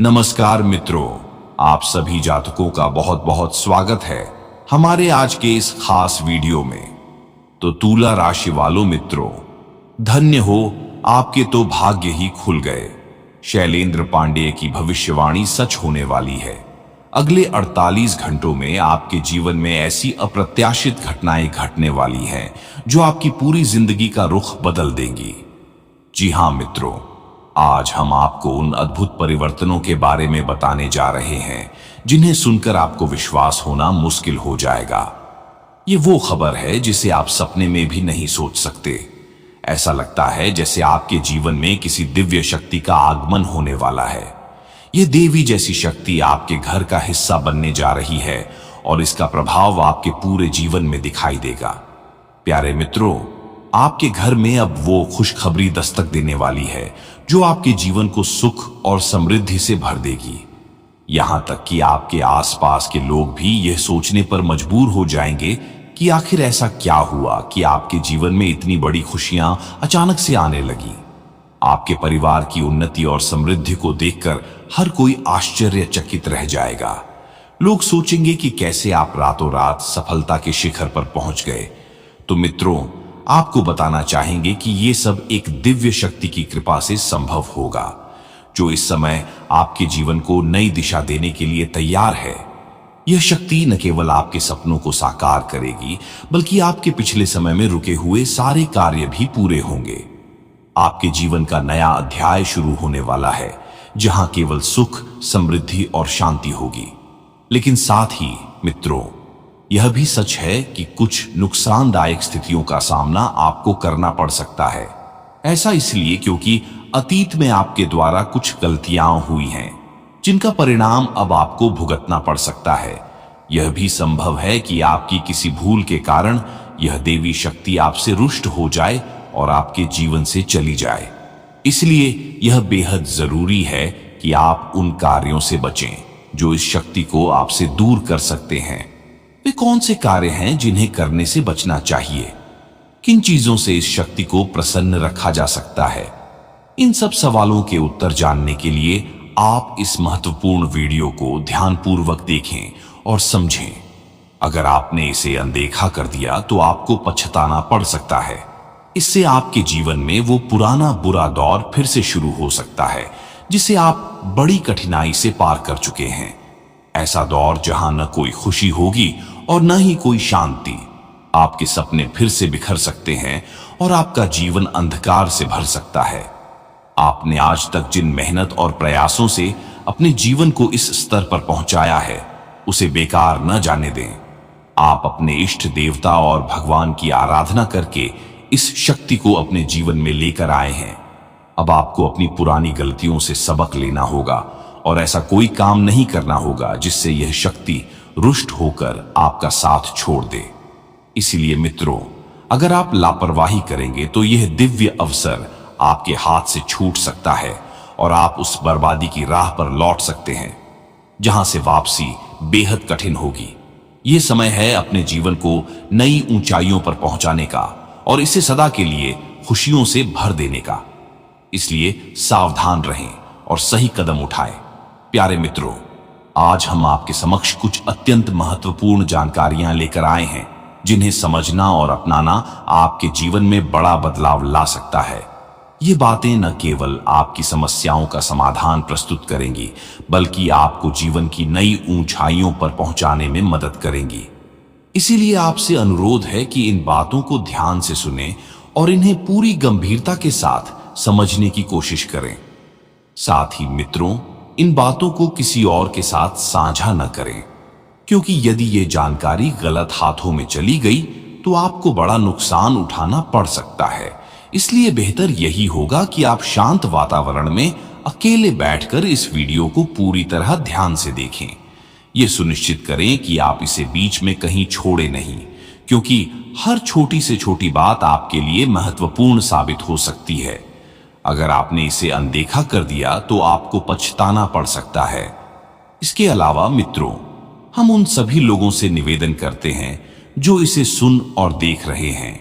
नमस्कार मित्रों, आप सभी जातकों का बहुत बहुत स्वागत है हमारे आज के इस खास वीडियो में। तो तुला राशि वालों मित्रों, धन्य हो, आपके तो भाग्य ही खुल गए। शैलेंद्र पांडे की भविष्यवाणी सच होने वाली है। अगले 48 घंटों में आपके जीवन में ऐसी अप्रत्याशित घटनाएं घटने वाली हैं जो आपकी पूरी जिंदगी का रुख बदल देंगी। जी हां मित्रों, आज हम आपको उन अद्भुत परिवर्तनों के बारे में बताने जा रहे हैं जिन्हें सुनकर आपको विश्वास होना मुश्किल हो जाएगा। ये वो खबर है जिसे आप सपने में भी नहीं सोच सकते। ऐसा लगता है जैसे आपके जीवन में किसी दिव्य शक्ति का आगमन होने वाला है। ये देवी जैसी शक्ति आपके घर का हिस्सा बनने जा रही है और इसका प्रभाव आपके पूरे जीवन में दिखाई देगा। प्यारे मित्रों, आपके घर में अब वो खुशखबरी दस्तक देने वाली है जो आपके जीवन को सुख और समृद्धि से भर देगी। यहां तक कि आपके आसपास के लोग भी यह सोचने पर मजबूर हो जाएंगे कि आखिर ऐसा क्या हुआ कि आपके जीवन में इतनी बड़ी खुशियां अचानक से आने लगी। आपके परिवार की उन्नति और समृद्धि को देखकर हर कोई आश्चर्यचकित रह जाएगा। लोग सोचेंगे कि कैसे आप रातों रात सफलता के शिखर पर पहुंच गए। तो मित्रों, आपको बताना चाहेंगे कि ये सब एक दिव्य शक्ति की कृपा से संभव होगा जो इस समय आपके जीवन को नई दिशा देने के लिए तैयार है। यह शक्ति न केवल आपके सपनों को साकार करेगी बल्कि आपके पिछले समय में रुके हुए सारे कार्य भी पूरे होंगे। आपके जीवन का नया अध्याय शुरू होने वाला है जहां केवल सुख, समृद्धि और शांति होगी। लेकिन साथ ही मित्रों, यह भी सच है कि कुछ नुकसानदायक स्थितियों का सामना आपको करना पड़ सकता है। ऐसा इसलिए क्योंकि अतीत में आपके द्वारा कुछ गलतियां हुई हैं जिनका परिणाम अब आपको भुगतना पड़ सकता है। यह भी संभव है कि आपकी किसी भूल के कारण यह देवी शक्ति आपसे रुष्ट हो जाए और आपके जीवन से चली जाए। इसलिए यह बेहद जरूरी है कि आप उन कार्यों से बचें जो इस शक्ति को आपसे दूर कर सकते हैं। वे कौन से कार्य हैं जिन्हें करने से बचना चाहिए? किन चीजों से इस शक्ति को प्रसन्न रखा जा सकता है? इन सब सवालों के उत्तर जानने के लिए आप इस महत्वपूर्ण वीडियो को ध्यानपूर्वक देखें और समझें। अगर आपने इसे अनदेखा कर दिया तो आपको पछताना पड़ सकता है। इससे आपके जीवन में वो पुराना बुरा दौर फिर से शुरू हो सकता है जिसे आप बड़ी कठिनाई से पार कर चुके हैं। ऐसा दौर जहां न कोई खुशी होगी और न ही कोई शांति। आपके सपने फिर से बिखर सकते हैं और आपका जीवन अंधकार से भर सकता है। आपने आज तक जिन मेहनत और प्रयासों से अपने जीवन को इस स्तर पर पहुंचाया है उसे बेकार न जाने दें। आप अपने इष्ट देवता और भगवान की आराधना करके इस शक्ति को अपने जीवन में लेकर आए हैं। अब आपको अपनी पुरानी गलतियों से सबक लेना होगा और ऐसा कोई काम नहीं करना होगा जिससे यह शक्ति रुष्ट होकर आपका साथ छोड़ दे। इसलिए मित्रों, अगर आप लापरवाही करेंगे तो यह दिव्य अवसर आपके हाथ से छूट सकता है और आप उस बर्बादी की राह पर लौट सकते हैं जहां से वापसी बेहद कठिन होगी। यह समय है अपने जीवन को नई ऊंचाइयों पर पहुंचाने का और इसे सदा के लिए खुशियों से भर देने का। इसलिए सावधान रहें और सही कदम उठाएं। प्यारे मित्रों, आज हम आपके समक्ष कुछ अत्यंत महत्वपूर्ण जानकारियां लेकर आए हैं जिन्हें समझना और अपनाना आपके जीवन में बड़ा बदलाव ला सकता है। ये बातें न केवल आपकी समस्याओं का समाधान प्रस्तुत करेंगी बल्कि आपको जीवन की नई ऊंचाइयों पर पहुंचाने में मदद करेंगी। इसीलिए आपसे अनुरोध है कि इन बातों को ध्यान से सुनें और इन्हें पूरी गंभीरता के साथ समझने की कोशिश करें। साथ ही मित्रों, इन बातों को किसी और के साथ साझा न करें क्योंकि यदि ये जानकारी गलत हाथों में चली गई तो आपको बड़ा नुकसान उठाना पड़ सकता है। इसलिए बेहतर यही होगा कि आप शांत वातावरण में अकेले बैठकर इस वीडियो को पूरी तरह ध्यान से देखें। यह सुनिश्चित करें कि आप इसे बीच में कहीं छोड़े नहीं क्योंकि हर छोटी से छोटी बात आपके लिए महत्वपूर्ण साबित हो सकती है। अगर आपने इसे अनदेखा कर दिया तो आपको पछताना पड़ सकता है। इसके अलावा मित्रों, हम उन सभी लोगों से निवेदन करते हैं जो इसे सुन और देख रहे हैं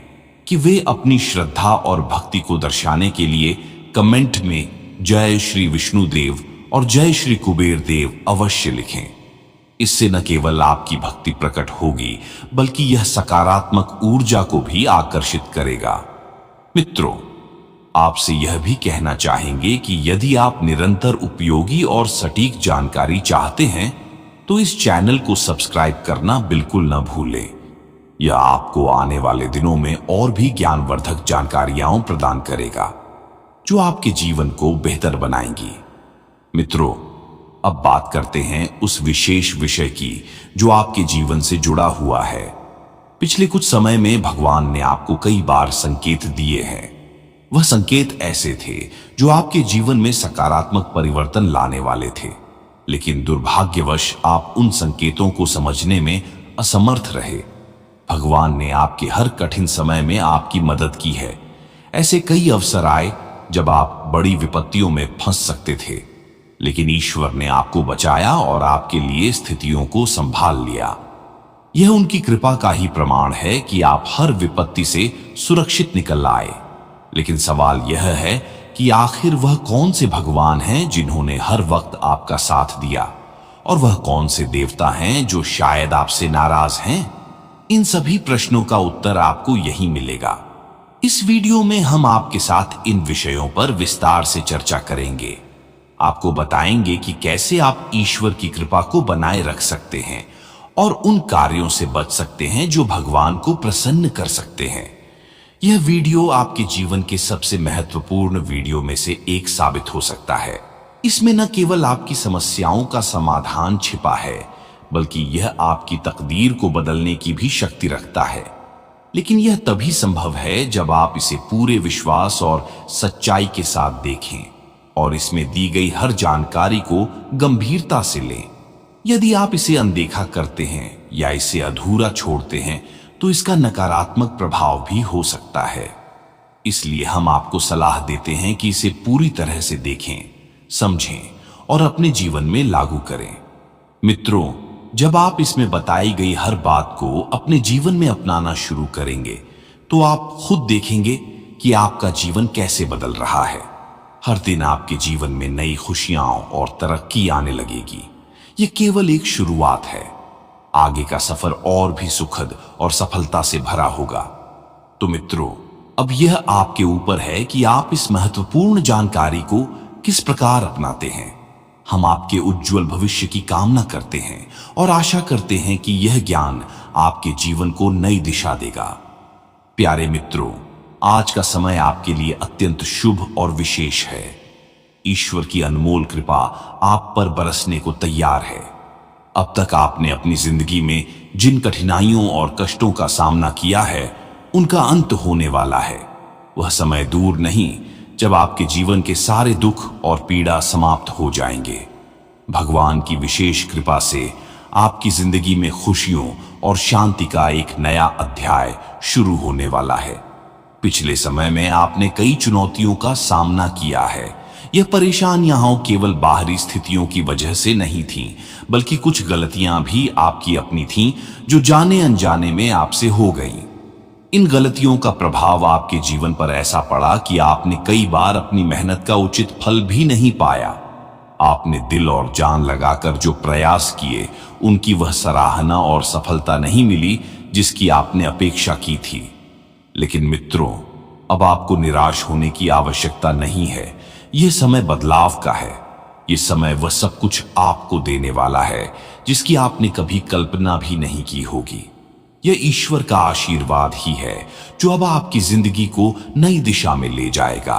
कि वे अपनी श्रद्धा और भक्ति को दर्शाने के लिए कमेंट में जय श्री विष्णुदेव और जय श्री कुबेर देव अवश्य लिखें। इससे न केवल आपकी भक्ति प्रकट होगी बल्कि यह सकारात्मक ऊर्जा को भी आकर्षित करेगा। मित्रों, आपसे यह भी कहना चाहेंगे कि यदि आप निरंतर उपयोगी और सटीक जानकारी चाहते हैं तो इस चैनल को सब्सक्राइब करना बिल्कुल न भूलें। यह आपको आने वाले दिनों में और भी ज्ञानवर्धक जानकारियां प्रदान करेगा जो आपके जीवन को बेहतर बनाएंगी। मित्रों, अब बात करते हैं उस विशेष विषय की जो आपके जीवन से जुड़ा हुआ है। पिछले कुछ समय में भगवान ने आपको कई बार संकेत दिए हैं। वह संकेत ऐसे थे जो आपके जीवन में सकारात्मक परिवर्तन लाने वाले थे, लेकिन दुर्भाग्यवश आप उन संकेतों को समझने में असमर्थ रहे। भगवान ने आपके हर कठिन समय में आपकी मदद की है। ऐसे कई अवसर आए जब आप बड़ी विपत्तियों में फंस सकते थे, लेकिन ईश्वर ने आपको बचाया और आपके लिए स्थितियों को संभाल लिया। यह उनकी कृपा का ही प्रमाण है कि आप हर विपत्ति से सुरक्षित निकल आए। लेकिन सवाल यह है कि आखिर वह कौन से भगवान हैं जिन्होंने हर वक्त आपका साथ दिया, और वह कौन से देवता हैं जो शायद आपसे नाराज हैं? इन सभी प्रश्नों का उत्तर आपको यहीं मिलेगा। इस वीडियो में हम आपके साथ इन विषयों पर विस्तार से चर्चा करेंगे। आपको बताएंगे कि कैसे आप ईश्वर की कृपा को बनाए रख सकते हैं और उन कार्यों से बच सकते हैं जो भगवान को प्रसन्न कर सकते हैं। यह वीडियो आपके जीवन के सबसे महत्वपूर्ण वीडियो में से एक साबित हो सकता है। इसमें न केवल आपकी समस्याओं का समाधान छिपा है, बल्कि यह आपकी तकदीर को बदलने की भी शक्ति रखता है। लेकिन यह तभी संभव है जब आप इसे पूरे विश्वास और सच्चाई के साथ देखें और इसमें दी गई हर जानकारी को गंभीरता से लें। यदि आप इसे अनदेखा करते हैं या इसे अधूरा छोड़ते हैं तो इसका नकारात्मक प्रभाव भी हो सकता है। इसलिए हम आपको सलाह देते हैं कि इसे पूरी तरह से देखें, समझें और अपने जीवन में लागू करें। मित्रों, जब आप इसमें बताई गई हर बात को अपने जीवन में अपनाना शुरू करेंगे तो आप खुद देखेंगे कि आपका जीवन कैसे बदल रहा है। हर दिन आपके जीवन में नई खुशियां और तरक्की आने लगेगी। ये केवल एक शुरुआत है। आगे का सफर और भी सुखद और सफलता से भरा होगा। तो मित्रों, अब यह आपके ऊपर है कि आप इस महत्वपूर्ण जानकारी को किस प्रकार अपनाते हैं। हम आपके उज्जवल भविष्य की कामना करते हैं और आशा करते हैं कि यह ज्ञान आपके जीवन को नई दिशा देगा। प्यारे मित्रों, आज का समय आपके लिए अत्यंत शुभ और विशेष है। ईश्वर की अनमोल कृपा आप पर बरसने को तैयार है। अब तक आपने अपनी जिंदगी में जिन कठिनाइयों और कष्टों का सामना किया है, उनका अंत होने वाला है। वह समय दूर नहीं जब आपके जीवन के सारे दुख और पीड़ा समाप्त हो जाएंगे। भगवान की विशेष कृपा से आपकी जिंदगी में खुशियों और शांति का एक नया अध्याय शुरू होने वाला है। पिछले समय में आपने कई चुनौतियों का सामना किया है। यह परेशानियां केवल बाहरी स्थितियों की वजह से नहीं थीं, बल्कि कुछ गलतियां भी आपकी अपनी थीं जो जाने अनजाने में आपसे हो गईं। इन गलतियों का प्रभाव आपके जीवन पर ऐसा पड़ा कि आपने कई बार अपनी मेहनत का उचित फल भी नहीं पाया। आपने दिल और जान लगाकर जो प्रयास किए, उनकी वह सराहना और सफलता नहीं मिली जिसकी आपने अपेक्षा की थी। लेकिन मित्रों, अब आपको निराश होने की आवश्यकता नहीं है। यह समय बदलाव का है। यह समय वह सब कुछ आपको देने वाला है जिसकी आपने कभी कल्पना भी नहीं की होगी। यह ईश्वर का आशीर्वाद ही है जो अब आपकी जिंदगी को नई दिशा में ले जाएगा।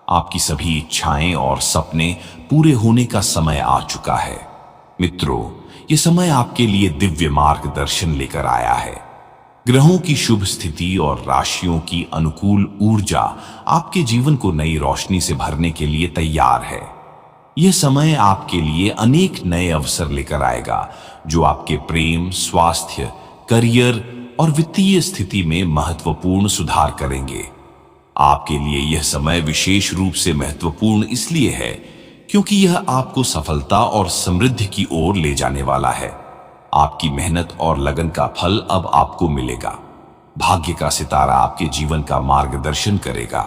आपकी सभी इच्छाएं और सपने पूरे होने का समय आ चुका है। मित्रों, यह समय आपके लिए दिव्य मार्गदर्शन लेकर आया है। ग्रहों की शुभ स्थिति और राशियों की अनुकूल ऊर्जा आपके जीवन को नई रोशनी से भरने के लिए तैयार है। यह समय आपके लिए अनेक नए अवसर लेकर आएगा जो आपके प्रेम, स्वास्थ्य, करियर और वित्तीय स्थिति में महत्वपूर्ण सुधार करेंगे। आपके लिए यह समय विशेष रूप से महत्वपूर्ण इसलिए है क्योंकि यह आपको सफलता और समृद्धि की ओर ले जाने वाला है। आपकी मेहनत और लगन का फल अब आपको मिलेगा। भाग्य का सितारा आपके जीवन का मार्गदर्शन करेगा।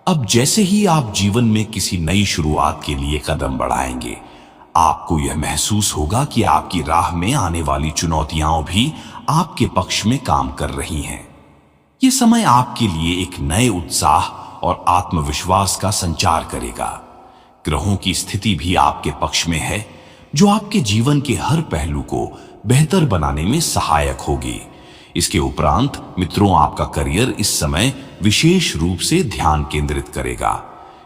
अब जैसे ही आप जीवन में किसी नई शुरुआत के लिए कदम बढ़ाएंगे, आपको यह महसूस होगा कि आपकी राह में आने वाली चुनौतियां भी आपके पक्ष में काम कर रही हैं। ये समय आपके लिए एक नए उत्साह और आत्मविश्वास का संचार करेगा। ग्रहों की स्थिति भी आपके पक्ष में है, जो आपके जीवन के हर पहलू को बेहतर बनाने में सहायक होगी। इसके उपरांत मित्रों, आपका करियर इस समय विशेष रूप से ध्यान केंद्रित करेगा।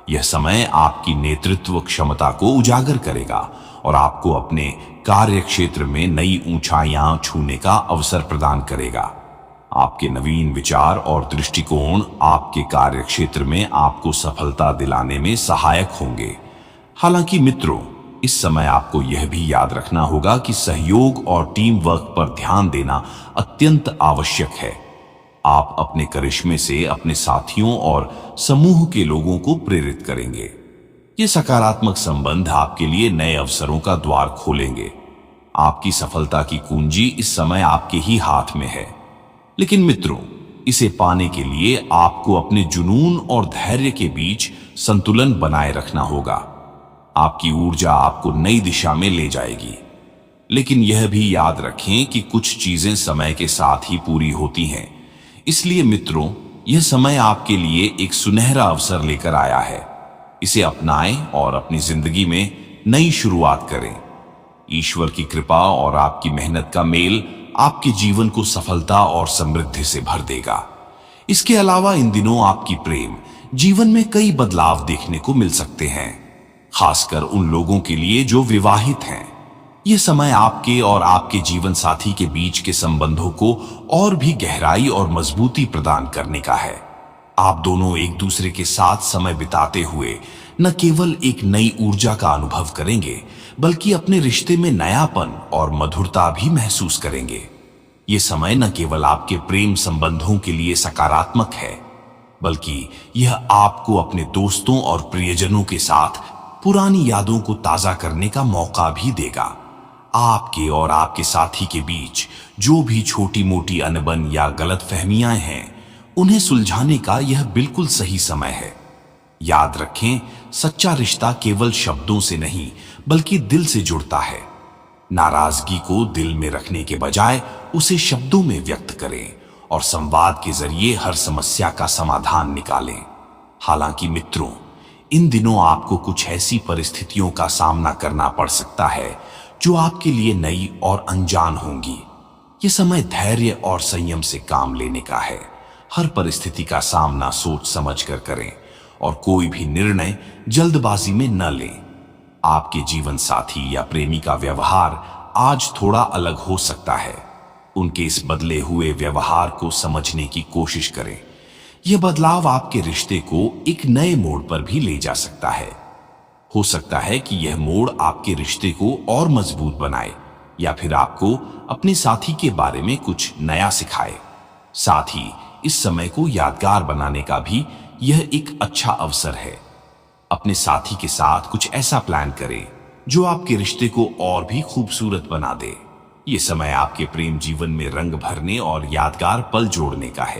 यह समय आपकी नेतृत्व क्षमता को उजागर करेगा और आपको अपने कार्य क्षेत्र में नई ऊंचाइयां छूने का अवसर प्रदान करेगा। आपके नवीन विचार और दृष्टिकोण आपके कार्य क्षेत्र में आपको सफलता दिलाने में सहायक होंगे। हालांकि मित्रों, इस समय आपको यह भी याद रखना होगा कि सहयोग और टीम वर्क पर ध्यान देना अत्यंत आवश्यक है। आप अपने करिश्मे से अपने साथियों और समूह के लोगों को प्रेरित करेंगे। ये सकारात्मक संबंध आपके लिए नए अवसरों का द्वार खोलेंगे। आपकी सफलता की कुंजी इस समय आपके ही हाथ में है। लेकिन मित्रों, इसे पाने के लिए आपको अपने जुनून और धैर्य के बीच संतुलन बनाए रखना होगा। आपकी ऊर्जा आपको नई दिशा में ले जाएगी, लेकिन यह भी याद रखें कि कुछ चीजें समय के साथ ही पूरी होती हैं। इसलिए मित्रों, यह समय आपके लिए एक सुनहरा अवसर लेकर आया है। इसे अपनाएं और अपनी जिंदगी में नई शुरुआत करें। ईश्वर की कृपा और आपकी मेहनत का मेल आपके जीवन को सफलता और समृद्धि से भर देगा। इसके अलावा इन दिनों आपकी प्रेम जीवन में कई बदलाव देखने को मिल सकते हैं, खासकर उन लोगों के लिए जो विवाहित हैं। यह समय आपके और आपके जीवन साथी के बीच के संबंधों को और भी गहराई और मजबूती प्रदान करने का है। आप दोनों एक दूसरे के साथ समय बिताते हुए न केवल एक नई ऊर्जा का अनुभव करेंगे, बल्कि अपने रिश्ते में नयापन और मधुरता भी महसूस करेंगे। ये समय न केवल आपके प्रेम संबंधों के लिए सकारात्मक है, बल्कि यह आपको अपने दोस्तों और प्रियजनों के साथ पुरानी यादों को ताजा करने का मौका भी देगा। आपके और आपके साथी के बीच जो भी छोटी मोटी अनबन या गलतफहमियां हैं, उन्हें सुलझाने का यह बिल्कुल सही समय है। याद रखें, सच्चा रिश्ता केवल शब्दों से नहीं, बल्कि दिल से जुड़ता है। नाराजगी को दिल में रखने के बजाय उसे शब्दों में व्यक्त करें और संवाद के जरिए हर समस्या का समाधान निकालें। हालांकि मित्रों, इन दिनों आपको कुछ ऐसी परिस्थितियों का सामना करना पड़ सकता है जो आपके लिए नई और अनजान होंगी। ये समय धैर्य और संयम से काम लेने का है। हर परिस्थिति का सामना सोच समझ कर करें और कोई भी निर्णय जल्दबाजी में न लें। आपके जीवन साथी या प्रेमी का व्यवहार आज थोड़ा अलग हो सकता है। उनके इस बदले हुए व्यवहार को समझने की कोशिश करें। यह बदलाव आपके रिश्ते को एक नए मोड़ पर भी ले जा सकता है। हो सकता है कि यह मोड़ आपके रिश्ते को और मजबूत बनाए या फिर आपको अपने साथी के बारे में कुछ नया सिखाए। साथ ही इस समय को यादगार बनाने का भी यह एक अच्छा अवसर है। अपने साथी के साथ कुछ ऐसा प्लान करें जो आपके रिश्ते को और भी खूबसूरत बना दे। ये समय आपके प्रेम जीवन में रंग भरने और यादगार पल जोड़ने का है।